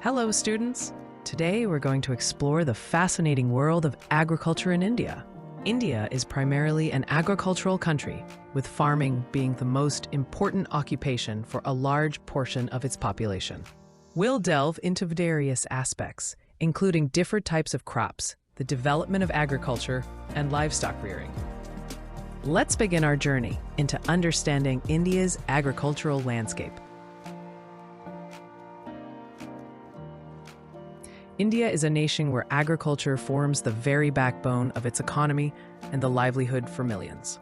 Hello, students! Today we're going to explore the fascinating world of agriculture in India. India is primarily an agricultural country, with farming being the most important occupation for a large portion of its population. We'll delve into various aspects, including different types of crops, the development of agriculture, and livestock rearing. Let's begin our journey into understanding India's agricultural landscape. India is a nation where agriculture forms the very backbone of its economy and the livelihood for millions.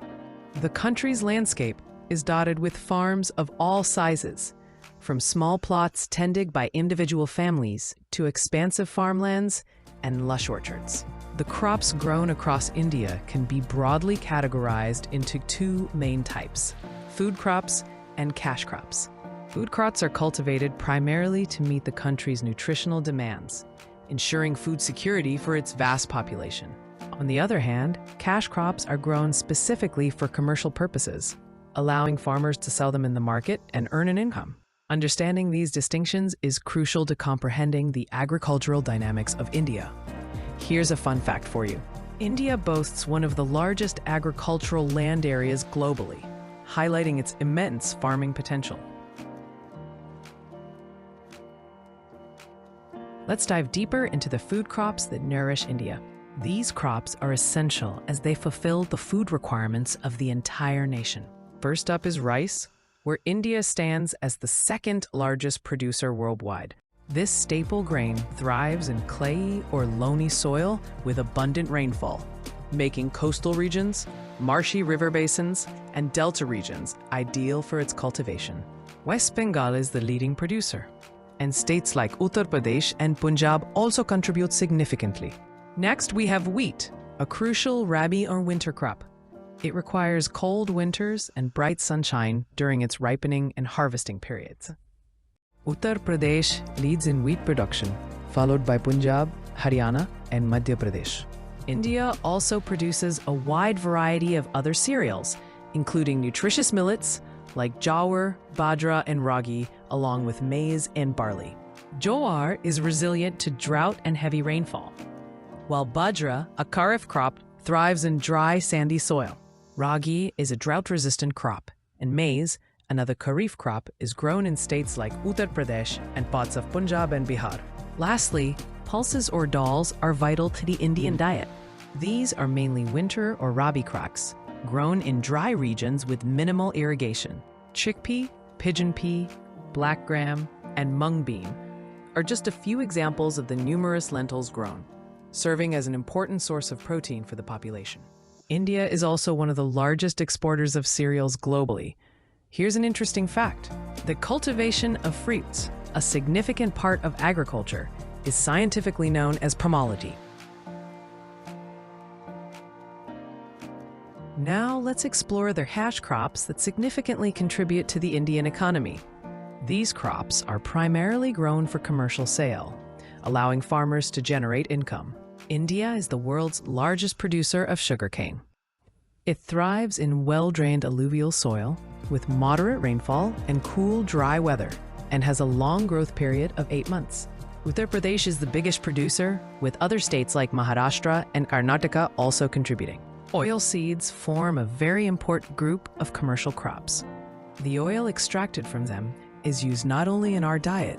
The country's landscape is dotted with farms of all sizes, from small plots tended by individual families to expansive farmlands and lush orchards. The crops grown across India can be broadly categorized into two main types: food crops and cash crops. Food crops are cultivated primarily to meet the country's nutritional demands, ensuring food security for its vast population. On the other hand, cash crops are grown specifically for commercial purposes, allowing farmers to sell them in the market and earn an income. Understanding these distinctions is crucial to comprehending the agricultural dynamics of India. Here's a fun fact for you. India boasts one of the largest agricultural land areas globally, highlighting its immense farming potential. Let's dive deeper into the food crops that nourish India. These crops are essential as they fulfill the food requirements of the entire nation. First up is rice, where India stands as the second largest producer worldwide. This staple grain thrives in clayey or loamy soil with abundant rainfall, making coastal regions, marshy river basins, and delta regions ideal for its cultivation. West Bengal is the leading producer, and states like Uttar Pradesh and Punjab also contribute significantly. Next, we have wheat, a crucial rabi or winter crop. It requires cold winters and bright sunshine during its ripening and harvesting periods. Uttar Pradesh leads in wheat production, followed by Punjab, Haryana, and Madhya Pradesh. India also produces a wide variety of other cereals, including nutritious millets like jawar, bajra, and ragi, along with maize and barley. Jowar is resilient to drought and heavy rainfall, while bajra, a kharif crop, thrives in dry, sandy soil. Ragi is a drought-resistant crop, and maize, another kharif crop, is grown in states like Uttar Pradesh and parts of Punjab and Bihar. Lastly, pulses or dals are vital to the Indian diet. These are mainly winter or rabi crops, grown in dry regions with minimal irrigation. Chickpea, pigeon pea, black gram, and mung bean are just a few examples of the numerous lentils grown, serving as an important source of protein for the population. India is also one of the largest exporters of cereals globally. Here's an interesting fact. The cultivation of fruits, a significant part of agriculture, is scientifically known as pomology. Now let's explore the cash crops that significantly contribute to the Indian economy. These crops are primarily grown for commercial sale, allowing farmers to generate income. India is the world's largest producer of sugarcane. It thrives in well-drained alluvial soil with moderate rainfall and cool, dry weather, and has a long growth period of 8 months. Uttar Pradesh is the biggest producer, with other states like Maharashtra and Karnataka also contributing. Oilseeds form a very important group of commercial crops. The oil extracted from them is used not only in our diet,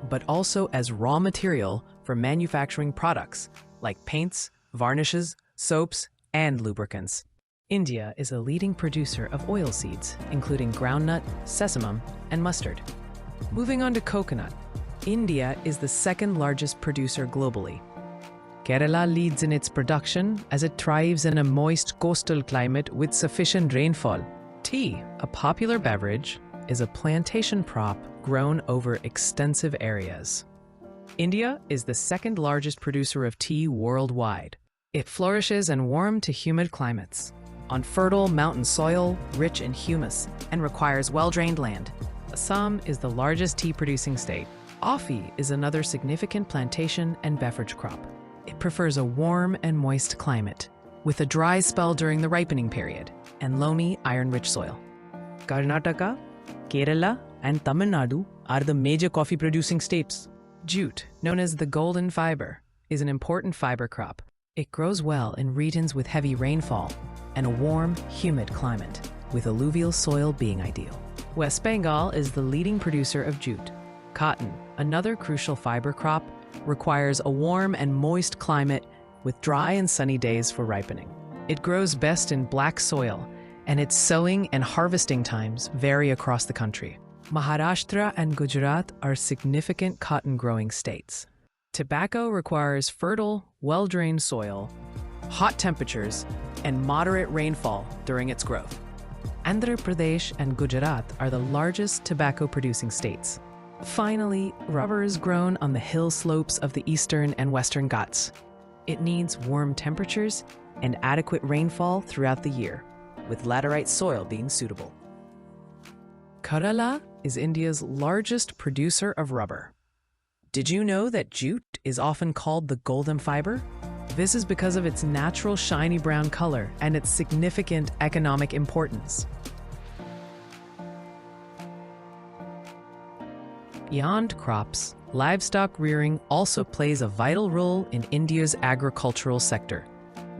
but also as raw material for manufacturing products like paints, varnishes, soaps, and lubricants. India is a leading producer of oilseeds, including groundnut, sesame, and mustard. Moving on to coconut, India is the second largest producer globally. Kerala leads in its production as it thrives in a moist coastal climate with sufficient rainfall. Tea, a popular beverage, is a plantation crop grown over extensive areas. India is the second largest producer of tea worldwide. It flourishes in warm to humid climates, on fertile mountain soil rich in humus, and requires well-drained land. Assam is the largest tea-producing state. Coffee is another significant plantation and beverage crop. It prefers a warm and moist climate, with a dry spell during the ripening period, and loamy, iron-rich soil. Karnataka, Kerala, and Tamil Nadu are the major coffee-producing states. Jute, known as the golden fiber, is an important fiber crop. It grows well in regions with heavy rainfall and a warm, humid climate, with alluvial soil being ideal. West Bengal is the leading producer of jute. Cotton, another crucial fiber crop, requires a warm and moist climate with dry and sunny days for ripening. It grows best in black soil, and its sowing and harvesting times vary across the country. Maharashtra and Gujarat are significant cotton-growing states. Tobacco requires fertile, well-drained soil, hot temperatures, and moderate rainfall during its growth. Andhra Pradesh and Gujarat are the largest tobacco-producing states. Finally, rubber is grown on the hill slopes of the eastern and western Ghats. It needs warm temperatures and adequate rainfall throughout the year, with laterite soil being suitable. Kerala is India's largest producer of rubber. Did you know that jute is often called the golden fiber? This is because of its natural shiny brown color and its significant economic importance. Beyond crops, livestock rearing also plays a vital role in India's agricultural sector.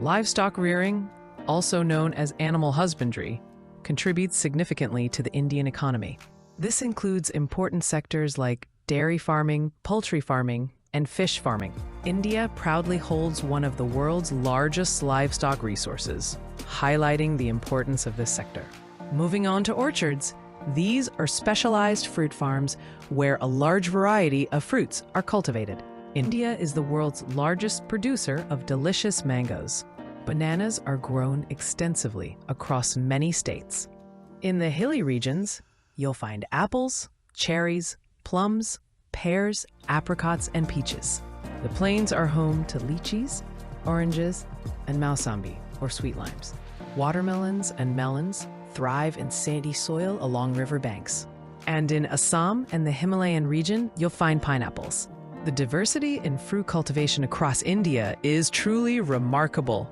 Livestock rearing, also known as animal husbandry, contributes significantly to the Indian economy. This includes important sectors like dairy farming, poultry farming, and fish farming. India proudly holds one of the world's largest livestock resources, highlighting the importance of this sector. Moving on to orchards, these are specialized fruit farms where a large variety of fruits are cultivated. India is the world's largest producer of delicious mangoes. Bananas are grown extensively across many states. In the hilly regions, you'll find apples, cherries, plums, pears, apricots, and peaches. The plains are home to lychees, oranges, and mausambi, or sweet limes. Watermelons and melons thrive in sandy soil along river banks. And in Assam and the Himalayan region, you'll find pineapples. The diversity in fruit cultivation across India is truly remarkable.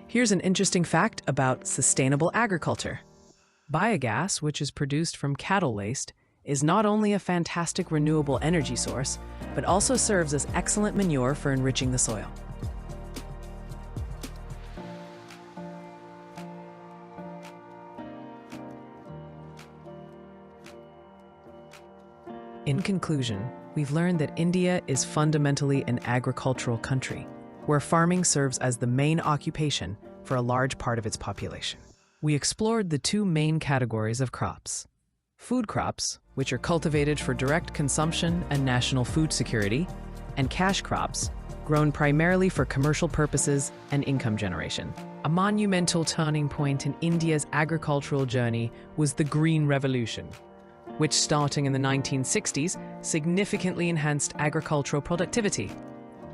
Here's an interesting fact about sustainable agriculture. Biogas, which is produced from cattle waste, is not only a fantastic renewable energy source, but also serves as excellent manure for enriching the soil. In conclusion, we've learned that India is fundamentally an agricultural country, where farming serves as the main occupation for a large part of its population. We explored the two main categories of crops: food crops, which are cultivated for direct consumption and national food security, and cash crops, grown primarily for commercial purposes and income generation. A monumental turning point in India's agricultural journey was the Green Revolution, which, starting in the 1960s, significantly enhanced agricultural productivity.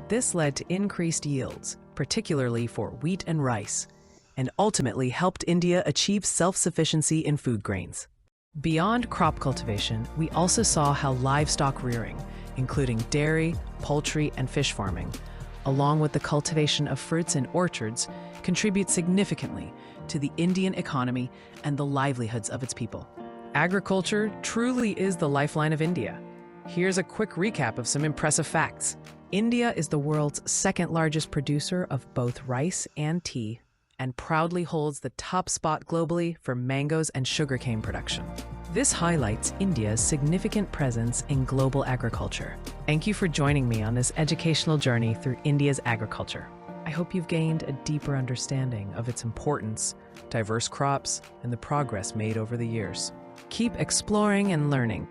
This led to increased yields, particularly for wheat and rice, and ultimately helped India achieve self-sufficiency in food grains. Beyond crop cultivation, we also saw how livestock rearing, including dairy, poultry, and fish farming, along with the cultivation of fruits and orchards, contribute significantly to the Indian economy and the livelihoods of its people. Agriculture truly is the lifeline of India. Here's a quick recap of some impressive facts. India is the world's second largest producer of both rice and tea, and proudly holds the top spot globally for mangoes and sugarcane production. This highlights India's significant presence in global agriculture. Thank you for joining me on this educational journey through India's agriculture. I hope you've gained a deeper understanding of its importance, diverse crops, and the progress made over the years. Keep exploring and learning.